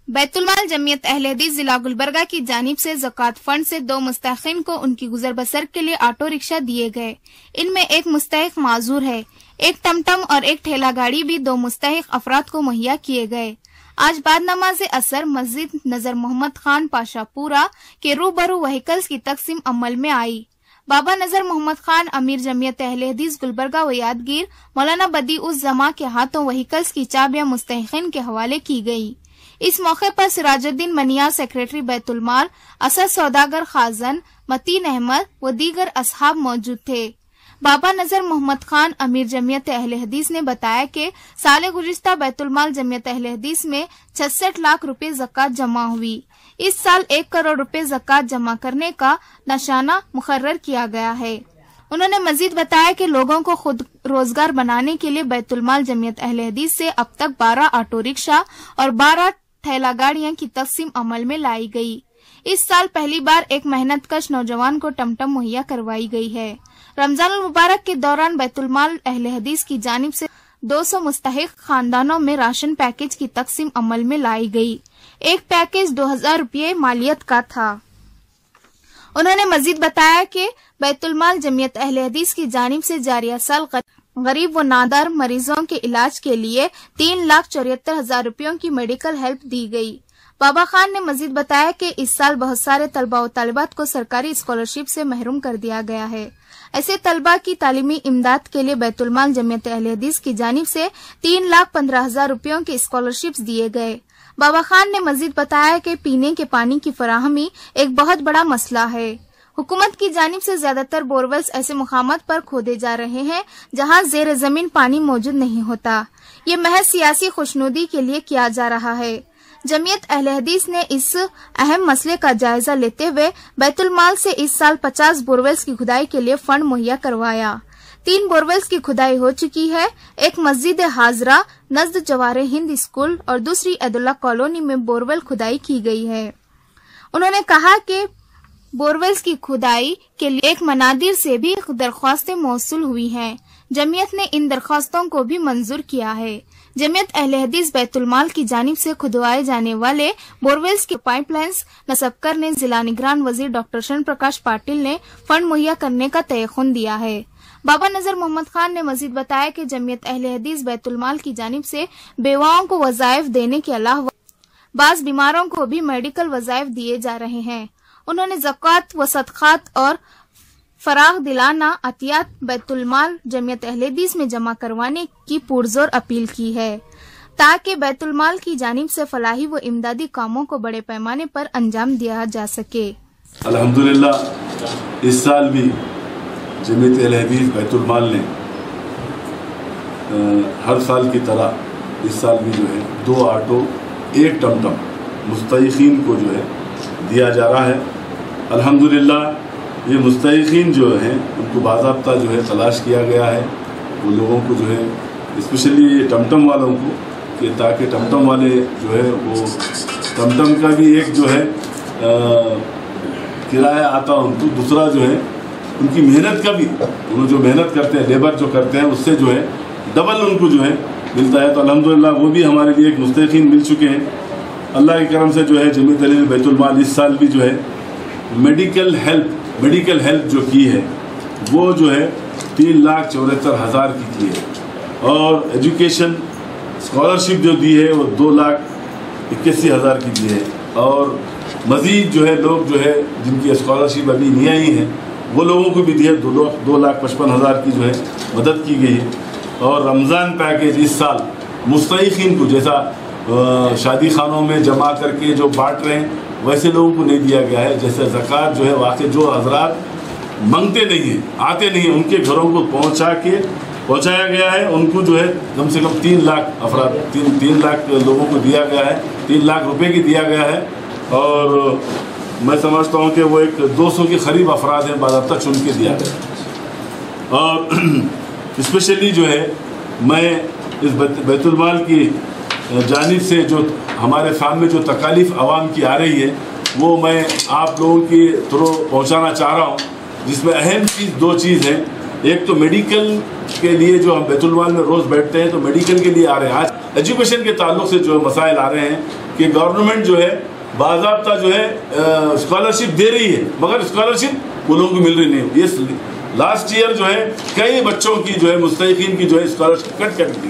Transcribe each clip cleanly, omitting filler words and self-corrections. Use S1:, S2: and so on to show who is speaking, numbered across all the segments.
S1: بیت المال جمعیت اہل حدیث ضلع گلبرگہ کی جانب سے زکوٰۃ فنڈ سے 2 مستحقین کو ان کی گزر بسر کے لیے آٹو رکشہ دیے گئے۔ ان میں ایک مستحق معذور ہے۔ ایک ٹم ٹم اور ایک ٹھیلا گاڑی بھی 2 مستحق افراد کو مہیا کیے گئے۔ آج بعد نماز اثر مسجد نظر محمد خان پاشا پورا کے روبرو وہیکلز کی تقسیم عمل میں آئی۔ بابا نظر محمد خان امیر جمعیت اہل حدیث گلبرگہ و یادگیر مولانا بدیع الزماں کے ہاتھوں وہیکلز کی چابیاں مستحقین کے حوالے کی گئی۔ اس موقع پر سراج الدین منیا سیکریٹری بیت المال، اسد سوداگر خازن، متین احمد و دیگر اصحاب موجود تھے۔ بابا نظر محمد خان امیر جمعیت اہل حدیث نے بتایا کہ سال گزشتہ بیت المال جمعیت اہل حدیث میں 66 لاکھ روپے زکوٰۃ جمع ہوئی۔ اس سال 1 کروڑ روپے زکوٰۃ جمع کرنے کا نشانہ مقرر کیا گیا ہے۔ انہوں نے مزید بتایا کہ لوگوں کو خود روزگار بنانے کے لیے بیت المال جمعیت اہل حدیث سے اب تک 12 آٹو رکشہ اور 12 ٹھیلا گاڑیاں کی تقسیم عمل میں لائی گئی۔ اس سال پہلی بار ایک محنت کش نوجوان کو ٹم ٹم مہیا کروائی گئی ہے۔ رمضان المبارک کے دوران بیت المال اہل حدیث کی جانب سے 200 مستحق خاندانوں میں راشن پیکج کی تقسیم عمل میں لائی گئی۔ ایک پیکج 2000 روپے مالیت کا تھا۔ انہوں نے مزید بتایا کہ بیت المال جمعیت اہل حدیث کی جانب سے جاریہ سال غریب و نادار مریضوں کے علاج کے لیے 3,74,000 روپیوں کی میڈیکل ہیلپ دی گئی۔ بابا خان نے مزید بتایا کہ اس سال بہت سارے طلبہ و طالبات کو سرکاری اسکالرشپ سے محروم کر دیا گیا ہے۔ ایسے طلبہ کی تعلیمی امداد کے لیے بیت المال جمعیت اہل حدیث کی جانب سے 3,15,000 روپیوں کے اسکالرشپس دیے گئے۔ بابا خان نے مزید بتایا کہ پینے کے پانی کی فراہمی ایک بہت بڑا مسئلہ ہے۔ حکومت کی جانب سے زیادہ تر بورویلز ایسے مقامات پر کھودے جا رہے ہیں جہاں زیر زمین پانی موجود نہیں ہوتا۔ یہ محض سیاسی خوشنودی کے لیے کیا جا رہا ہے۔ جمعیت اہل حدیث نے اس اہم مسئلے کا جائزہ لیتے ہوئے بیت المال سے اس سال 50 بورویلز کی کھدائی کے لیے فنڈ مہیا کروایا۔ 3 بورویلز کی کھدائی ہو چکی ہے۔ ایک مسجد حاضرہ نزد جواہر ہند اسکول اور دوسری عیداللہ کالونی میں بورویل کھدائی کی گئی ہے۔ انہوں نے کہا کہ بورویلز کی کھدائی کے لیے ایک منادیر سے بھی درخواستیں موصول ہوئی ہیں۔ جمعیت نے ان درخواستوں کو بھی منظور کیا ہے۔ جمعیت اہل حدیث بیت المال کی جانب سے کھدوائے جانے والے بورویلز کے پائپ لائنز نصب کرنے ضلع نگران وزیر ڈاکٹر شرن پرکاش پاٹل نے فنڈ مہیا کرنے کا تیقن دیا ہے۔ بابا نظر محمد خان نے مزید بتایا کہ جمعیت اہل حدیث بیت المال کی جانب سے بیواؤں کو وظائف دینے کے علاوہ بعض بیماروں کو بھی میڈیکل وظائف دیے جا رہے ہیں۔ انہوں نے زکوٰۃ و صدقات اور فراغ دلانہ عطیات بیت المال جمعیت اہل حدیث میں جمع کروانے کی پرزور اپیل کی ہے تاکہ بیت المال کی جانب سے فلاحی و امدادی کاموں کو بڑے پیمانے پر انجام دیا جا سکے۔
S2: الحمدللہ اس سال بھی جمعیت اہل حدیث بیت المال نے ہر سال کی طرح اس سال بھی جو ہے 2 آٹو 1 ٹم ٹم مستحقین کو جو ہے دیا جا رہا ہے۔ الحمدللہ یہ مستحقین جو ہیں ان کو باضابطہ جو ہے تلاش کیا گیا ہے، وہ لوگوں کو جو ہے اسپیشلی ٹم ٹم والوں کو، کہ تاکہ ٹم ٹم والے جو ہے وہ ٹم ٹم کا بھی ایک جو ہے کرایہ آتا ان کو، دوسرا جو ہے ان کی محنت کا بھی، انہوں جو محنت کرتے ہیں لیبر جو کرتے ہیں اس سے جو ہے ڈبل ان کو جو ہے ملتا ہے۔ تو الحمدللہ وہ بھی ہمارے لیے ایک مستحقین مل چکے ہیں۔ اللہ کے کرم سے جو ہے جمعیت اہل بیت المال اس سال بھی جو ہے میڈیکل ہیلپ جو کی ہے وہ جو ہے 3,74,000 کی ہے، اور ایجوکیشن اسکالرشپ جو دی ہے وہ 2,81,000 کی دی ہے، اور مزید جو ہے لوگ جو ہے جن کی اسکالرشپ ابھی نہیں آئی ہیں وہ لوگوں کو بھی دی ہے 2,55,000 کی جو ہے مدد کی گئی ہے۔ اور رمضان پیکج اس سال مستحقین کو جیسا شادی خانوں میں جمع کر کے جو بانٹ رہے ہیں ویسے لوگوں کو نہیں دیا گیا ہے۔ جیسے زکوٰۃ جو ہے واقع جو حضرات منگتے نہیں ہیں، آتے نہیں ہیں، ان کے گھروں کو پہنچایا گیا ہے۔ ان کو جو ہے کم سے کم 3 لاکھ افراد 3 لاکھ لوگوں کو دیا گیا ہے، 3 لاکھ روپے کی دیا گیا ہے، اور میں سمجھتا ہوں کہ وہ ایک 200 کے قریب افراد ہیں باضابطہ چن کے دیا گیا۔ اور اسپیشلی جو ہے میں اس بیت المال کی جانب سے جو ہمارے سامنے جو تکالیف عوام کی آ رہی ہے وہ میں آپ لوگوں کی تھرو پہنچانا چاہ رہا ہوں، جس میں اہم چیز 2 چیز ہیں۔ ایک تو میڈیکل کے لیے جو ہم بیت المال میں روز بیٹھتے ہیں تو میڈیکل کے لیے آ رہے ہیں. آج ایجوکیشن کے تعلق سے جو مسائل آ رہے ہیں کہ گورنمنٹ جو ہے باضابطہ جو ہے اسکالرشپ دے رہی ہے مگر اسکالرشپ وہ لوگوں کو مل رہی نہیں. یہ لاسٹ ایئر جو ہے کئی بچوں کی جو ہے مستحقین کی جو ہے اسکالرشپ کٹ کر دی.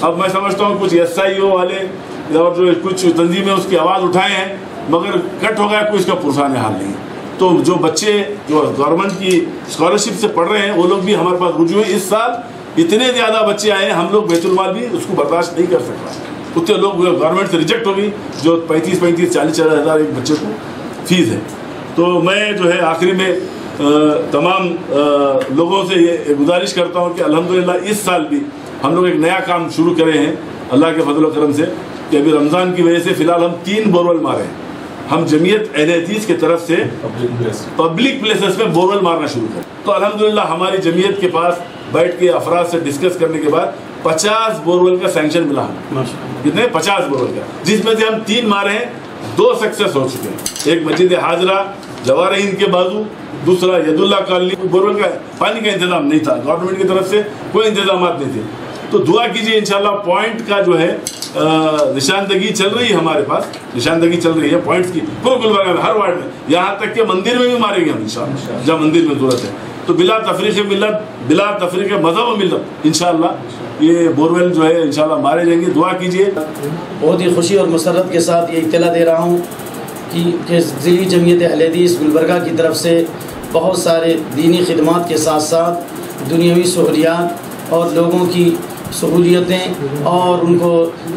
S2: اب میں سمجھتا ہوں کچھ SIO والے اور جو کچھ تنظیمیں اس کی آواز اٹھائے ہیں مگر کٹ ہو گیا, کوئی اس کا پرسان حال نہیں. تو جو بچے جو گورنمنٹ کی اسکالرشپ سے پڑھ رہے ہیں وہ لوگ بھی ہمارے پاس رجوع ہیں. اس سال اتنے زیادہ بچے آئے ہیں ہم لوگ بیت المال بھی اس کو برداشت نہیں کر سکتا. اتنے لوگ گورنمنٹ سے ریجیکٹ ہو گئی جو 35-40 ہزار ایک بچے کو فیس ہے. تو میں جو ہے آخری میں تمام لوگوں سے یہ گزارش کرتا ہوں کہ الحمدللہ اس سال بھی ہم لوگ ایک نیا کام شروع کرے ہیں اللہ کے فضل و کرم سے کہ ابھی رمضان کی وجہ سے فی الحال ہم 3 بورول مارے ہیں. ہم جمعیت اہل حدیث کی طرف سے پبلک پلیسز میں بورول مارنا شروع کریں. تو الحمدللہ ہماری جمعیت کے پاس بیٹھ کے افراد سے ڈسکس کرنے کے بعد 50 بورول کا سینکشن ملا ہمیں. کتنے 50 بورول کا, جس میں سے ہم 3 مارے ہیں, 2 سکسیس ہو چکے ہیں. ایک مسجد حاضرہ جوار ہند کے بازو, دوسرا ید اللہ کالونی. بورول کا پانی کا انتظام نہیں تھا, گورنمنٹ کی طرف سے کوئی انتظامات نہیں تھے. تو دعا کیجیے انشاءاللہ پوائنٹ کا جو ہے نشاندہی چل رہی ہے, ہمارے پاس نشاندہی چل رہی ہے پوائنٹس کی پورے گلبرگہ میں ہر وارڈ میں, یہاں تک کہ مندر میں بھی ماریں گے ہم انشاءاللہ جہاں مندر میں ضرورت ہے. تو بلا تفریق ملت, بلا تفریق مذہب و ملت انشاءاللہ یہ بورویل جو ہے انشاءاللہ مارے جائیں گے. دعا کیجیے.
S3: بہت ہی خوشی اور مسرت کے ساتھ یہ اطلاع دے رہا ہوں کہ ضلعی جمعیت اہل حدیث گلبرگہ کی طرف سے بہت سارے دینی خدمات کے ساتھ ساتھ دنیاوی سہولیات اور لوگوں کی سہولیتیں اور ان کو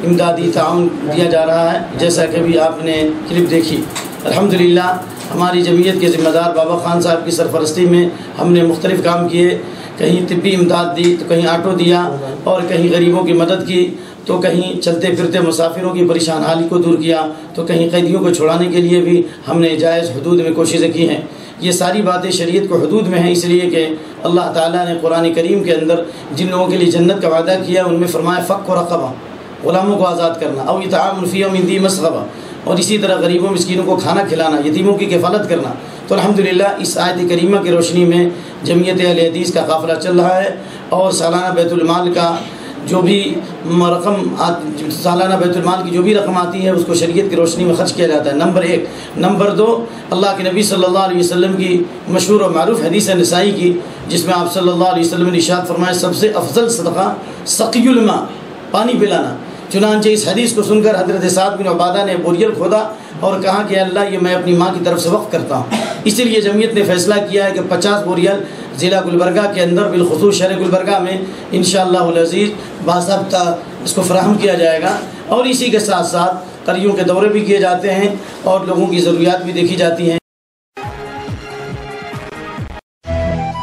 S3: امدادی تعاون دیا جا رہا ہے. جیسا کہ بھی آپ نے کلپ دیکھی, الحمدللہ ہماری جمعیت کے ذمہ دار بابا خان صاحب کی سرپرستی میں ہم نے مختلف کام کیے. کہیں طبی امداد دی تو کہیں آٹو دیا, اور کہیں غریبوں کی مدد کی, تو کہیں چلتے پھرتے مسافروں کی پریشان حالی کو دور کیا, تو کہیں قیدیوں کو چھڑانے کے لیے بھی ہم نے جائز حدود میں کوششیں کی ہیں. یہ ساری باتیں شریعت کو حدود میں ہیں, اس لیے کہ اللہ تعالیٰ نے قرآن کریم کے اندر جن لوگوں کے لیے جنت کا وعدہ کیا ان میں فرمایا فک و رقبہ, غلاموں کو آزاد کرنا, او اطعام فی یوم ذی مسغبہ, اور اسی طرح غریبوں مسکینوں کو کھانا کھلانا, یتیموں کی کفالت کرنا. تو الحمدللہ اس آیت کریمہ کی روشنی میں جمعیت اہل حدیث کا قافلہ چل رہا ہے, اور سالانہ بیت المال کا جو بھی رقم سالانہ بیت المال کی جو بھی رقم آتی ہے اس کو شریعت کی روشنی میں خرچ کیا جاتا ہے. نمبر 1. نمبر 2, اللہ کے نبی صلی اللہ علیہ وسلم کی مشہور و معروف حدیث نسائی کی, جس میں آپ صلی اللہ علیہ وسلم نے ارشاد فرمایا سب سے افضل صدقہ سقی الماء, پانی پلانا. چنانچہ اس حدیث کو سن کر حضرت سعد بن عبادہ نے بوریل کھودا اور کہا کہ اللہ یہ میں اپنی ماں کی طرف سے وقف کرتا ہوں. اسی لیے جمعیت نے فیصلہ کیا ہے کہ 50 بوریل ضلع گلبرگہ کے اندر بالخصوص شہر گلبرگہ میں انشاءاللہ العزیز باضابطہ اس کو فراہم کیا جائے گا. اور اسی کے ساتھ ساتھ قریوں کے دورے بھی کیے جاتے ہیں اور لوگوں کی ضروریات بھی دیکھی جاتی ہیں.